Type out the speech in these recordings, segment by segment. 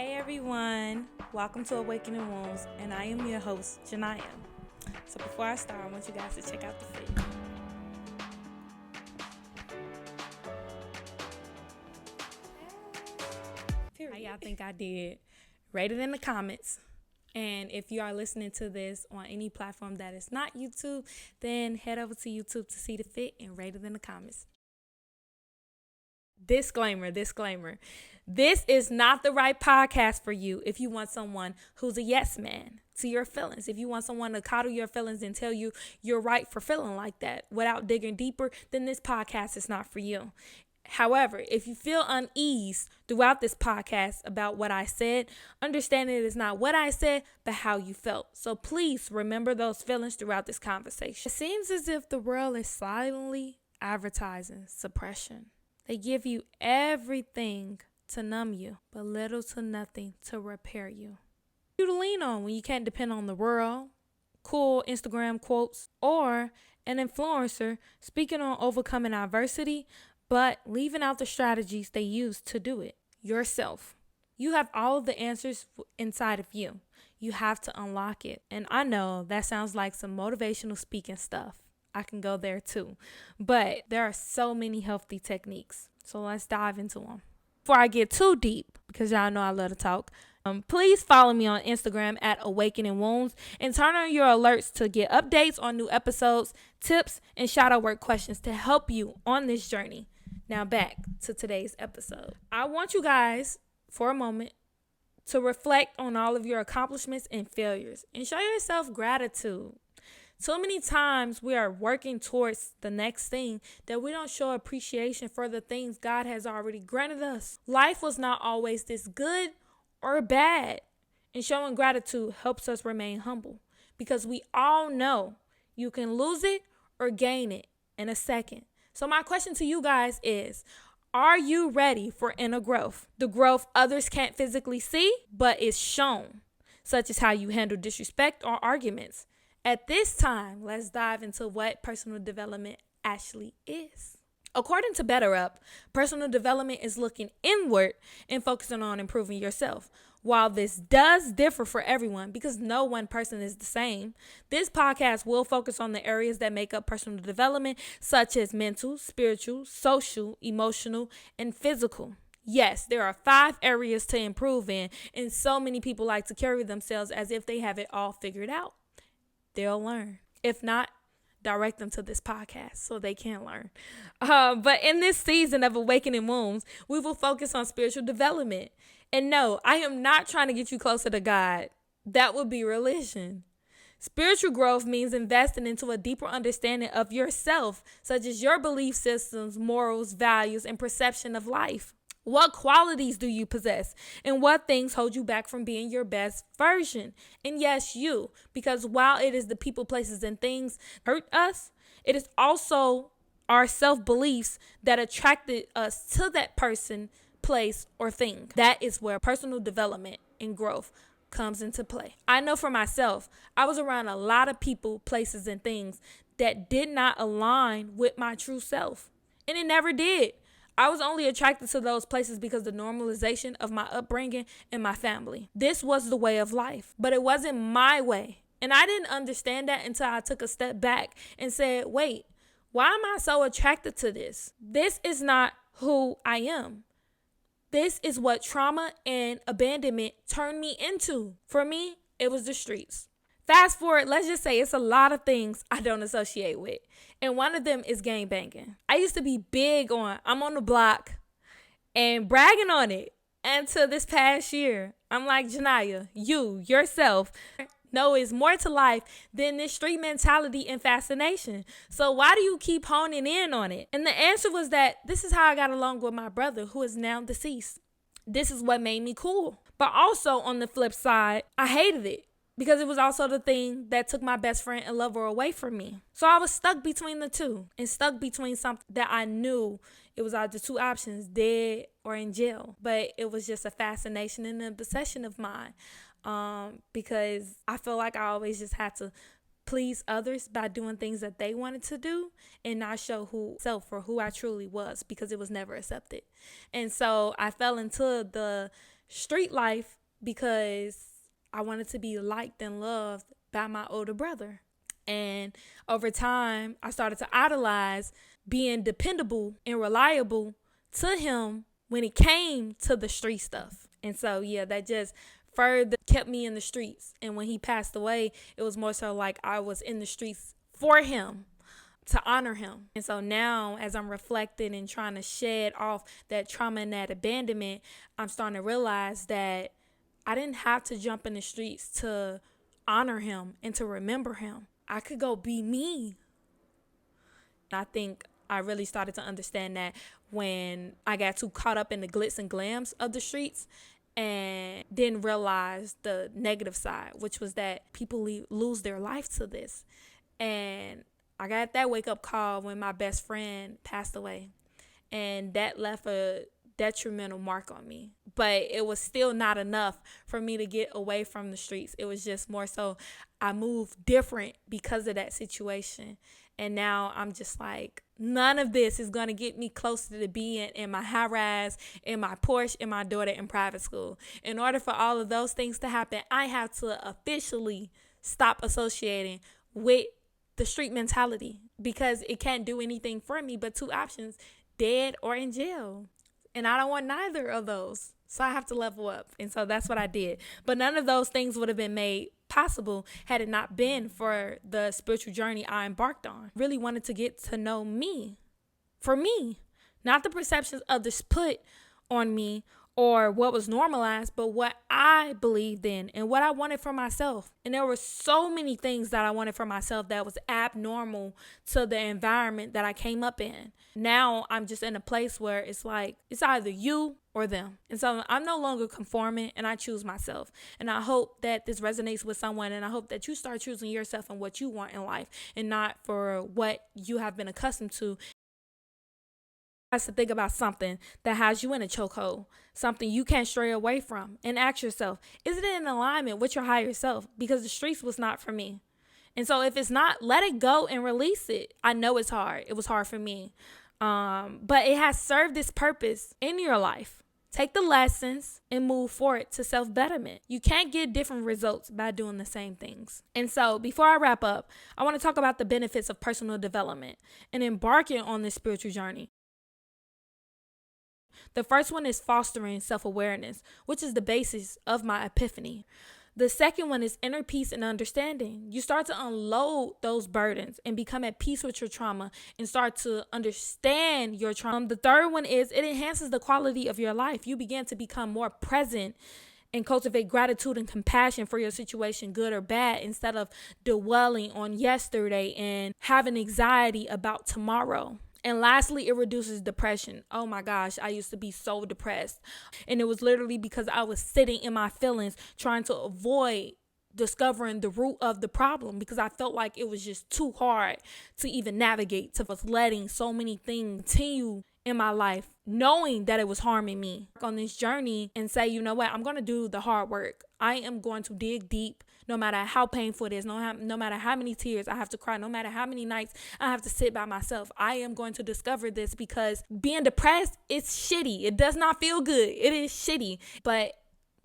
Hey everyone, welcome to Awakening Wounds, and I am your host, Janaya. So before I start, I want you guys to check out the fit. How y'all think I did? Rate it in the comments. And if you are listening to this on any platform that is not YouTube, then head over to YouTube to see the fit and rate it in the comments. Disclaimer. This is not the right podcast for you if you want someone who's a yes man to your feelings. If you want someone to coddle your feelings and tell you you're right for feeling like that without digging deeper, then this podcast is not for you. However, if you feel unease throughout this podcast about what I said, understand it is not what I said, but how you felt. So please remember those feelings throughout this conversation. It seems as if the world is silently advertising suppression. They give you everything to numb you, but little to nothing to repair you. You to lean on when you can't depend on the world, cool Instagram quotes, or an influencer speaking on overcoming adversity, but leaving out the strategies they use to do it. Yourself. You have all of the answers inside of you. You have to unlock it. And I know that sounds like some motivational speaking stuff. I can go there too. But there are so many healthy techniques. So let's dive into them. Before I get too deep, because y'all know I love to talk, please follow me on Instagram at Awakening Wounds and turn on your alerts to get updates on new episodes, tips, and shadow work questions to help you on this journey. Now back to today's episode. I want you guys, for a moment, to reflect on all of your accomplishments and failures and show yourself gratitude. So many times we are working towards the next thing that we don't show appreciation for the things God has already granted us. Life was not always this good or bad, and showing gratitude helps us remain humble because we all know you can lose it or gain it in a second. So my question to you guys is, are you ready for inner growth? The growth others can't physically see, but is shown, such as how you handle disrespect or arguments. At this time, let's dive into what personal development actually is. According to BetterUp, personal development is looking inward and focusing on improving yourself. While this does differ for everyone because no one person is the same, this podcast will focus on the areas that make up personal development, such as mental, spiritual, social, emotional, and physical. Yes, there are 5 areas to improve in, and so many people like to carry themselves as if they have it all figured out. They'll learn. If not, direct them to this podcast so they can learn. But in this season of Awakening Wounds, we will focus on spiritual development. And no, I am not trying to get you closer to God. That would be religion. Spiritual growth means investing into a deeper understanding of yourself, such as your belief systems, morals, values, and perception of life. What qualities do you possess? And what things hold you back from being your best version? And yes, you. Because while it is the people, places, and things hurt us, it is also our self-beliefs that attracted us to that person, place, or thing. That is where personal development and growth comes into play. I know for myself, I was around a lot of people, places, and things that did not align with my true self. And it never did. I was only attracted to those places because of the normalization of my upbringing and my family. This was the way of life, but it wasn't my way. And I didn't understand that until I took a step back and said, wait, why am I so attracted to this? This is not who I am. This is what trauma and abandonment turned me into. For me, it was the streets. Fast forward, let's just say it's a lot of things I don't associate with. And one of them is gang banging. I used to be big on, I'm on the block and bragging on it until this past year. I'm like, Janaya, you, yourself, know is more to life than this street mentality and fascination. So why do you keep honing in on it? And the answer was that this is how I got along with my brother who is now deceased. This is what made me cool. But also on the flip side, I hated it. Because it was also the thing that took my best friend and lover away from me. So I was stuck between the two and stuck between something that I knew it was either 2 options, dead or in jail. But it was just a fascination and an obsession of mine because I feel like I always just had to please others by doing things that they wanted to do and not show who I truly was because it was never accepted. And so I fell into the street life because I wanted to be liked and loved by my older brother. And over time, I started to idolize being dependable and reliable to him when it came to the street stuff. And so, yeah, that just further kept me in the streets. And when he passed away, it was more so like I was in the streets for him, to honor him. And so now, as I'm reflecting and trying to shed off that trauma and that abandonment, I'm starting to realize that I didn't have to jump in the streets to honor him and to remember him. I could go be me. I think I really started to understand that when I got too caught up in the glitz and glams of the streets and didn't realize the negative side, which was that people lose their life to this. And I got that wake up call when my best friend passed away. And that left a detrimental mark on me. But it was still not enough for me to get away from the streets. It was just more so I moved different because of that situation. And now I'm just like, none of this is going to get me closer to being in my high rise, in my Porsche, and my daughter in private school. In order for all of those things to happen, I have to officially stop associating with the street mentality because it can't do anything for me but two options: dead or in jail. And I don't want neither of those. So I have to level up. And so that's what I did. But none of those things would have been made possible had it not been for the spiritual journey I embarked on. Really wanted to get to know me. For me. Not the perceptions others put on me or what was normalized, but what I believed in and what I wanted for myself. And there were so many things that I wanted for myself that was abnormal to the environment that I came up in. Now I'm just in a place where it's like, it's either you or them. And so I'm no longer conforming and I choose myself. And I hope that this resonates with someone, and I hope that you start choosing yourself and what you want in life and not for what you have been accustomed to. To think about something that has you in a chokehold, something you can't stray away from, and ask yourself, is it in alignment with your higher self? Because the streets was not for me. And so if it's not, let it go and release it. I know it's hard. It was hard for me. But it has served its purpose in your life. Take the lessons and move forward to self-betterment. You can't get different results by doing the same things. And so before I wrap up, I want to talk about the benefits of personal development and embarking on this spiritual journey. The first one is fostering self-awareness, which is the basis of my epiphany. The second one is inner peace and understanding. You start to unload those burdens and become at peace with your trauma and start to understand your trauma. The third one is it enhances the quality of your life. You begin to become more present and cultivate gratitude and compassion for your situation, good or bad, instead of dwelling on yesterday and having anxiety about tomorrow. And lastly, it reduces depression. Oh my gosh, I used to be so depressed. And it was literally because I was sitting in my feelings trying to avoid discovering the root of the problem because I felt like it was just too hard to even navigate, to was letting so many things continue in my life, knowing that it was harming me. On this journey and say, you know what, I'm going to do the hard work. I am going to dig deep, no matter how painful it is, no matter how many tears I have to cry, no matter how many nights I have to sit by myself. I am going to discover this because being depressed, it's shitty. It does not feel good. It is shitty. But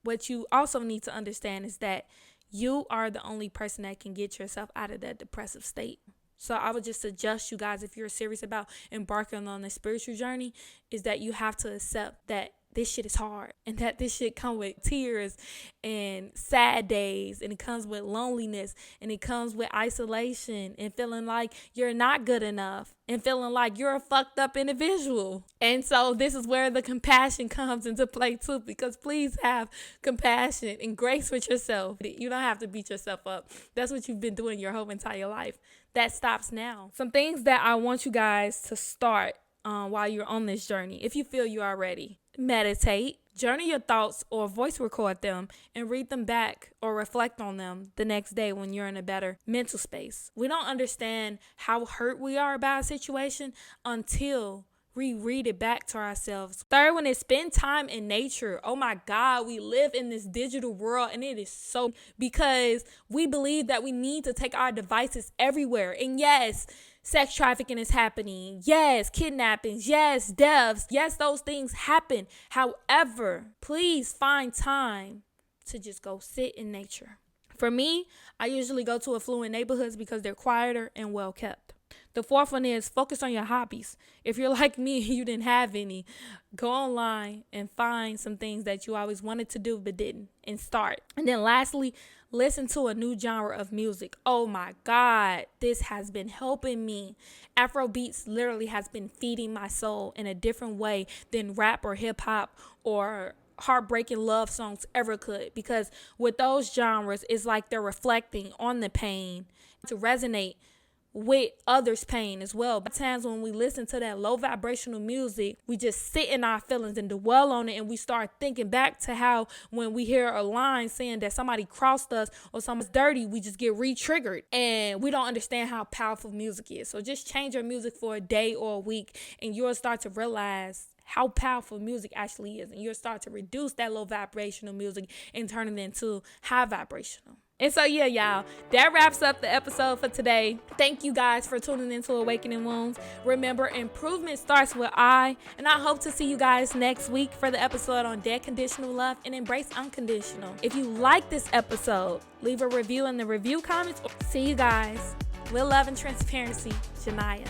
what you also need to understand is that you are the only person that can get yourself out of that depressive state. So I would just suggest you guys, if you're serious about embarking on this spiritual journey, is that you have to accept that this shit is hard and that this shit come with tears and sad days, and it comes with loneliness, and it comes with isolation and feeling like you're not good enough and feeling like you're a fucked up individual. And so this is where the compassion comes into play too, because please have compassion and grace with yourself. You don't have to beat yourself up. That's what you've been doing your whole entire life. That stops now. Some things that I want you guys to start while you're on this journey, if you feel you are ready. Meditate, journal your thoughts or voice record them and read them back or reflect on them the next day when you're in a better mental space. We don't understand how hurt we are about a situation until we read it back to ourselves. Third one is spend time in nature. Oh my God, we live in this digital world and it is so because we believe that we need to take our devices everywhere. And yes, sex trafficking is happening. Yes, kidnappings. Yes, deaths. Yes, those things happen. However, please find time to just go sit in nature. For me, I usually go to affluent neighborhoods because they're quieter and well kept. The fourth one is focus on your hobbies. If you're like me, you didn't have any, go online and find some things that you always wanted to do but didn't, and start. And then lastly, listen to a new genre of music. Oh my God, this has been helping me. Afro beats literally has been feeding my soul in a different way than rap or hip hop or heartbreaking love songs ever could, because with those genres, it's like they're reflecting on the pain to resonate with others' pain as well. By times when we listen to that low vibrational music, we just sit in our feelings and dwell on it, and we start thinking back to how when we hear a line saying that somebody crossed us or something's dirty, we just get re-triggered, and we don't understand how powerful music is. So just change your music for a day or a week, and you'll start to realize how powerful music actually is, and you'll start to reduce that low vibrational music and turn it into high vibrational. And so, yeah, y'all, that wraps up the episode for today. Thank you guys for tuning into Awakening Wounds. Remember, improvement starts with and I hope to see you guys next week for the episode on Dead Conditional Love and Embrace Unconditional. If you like this episode, leave a review in the review comments. See you guys. With love and transparency, Janaya.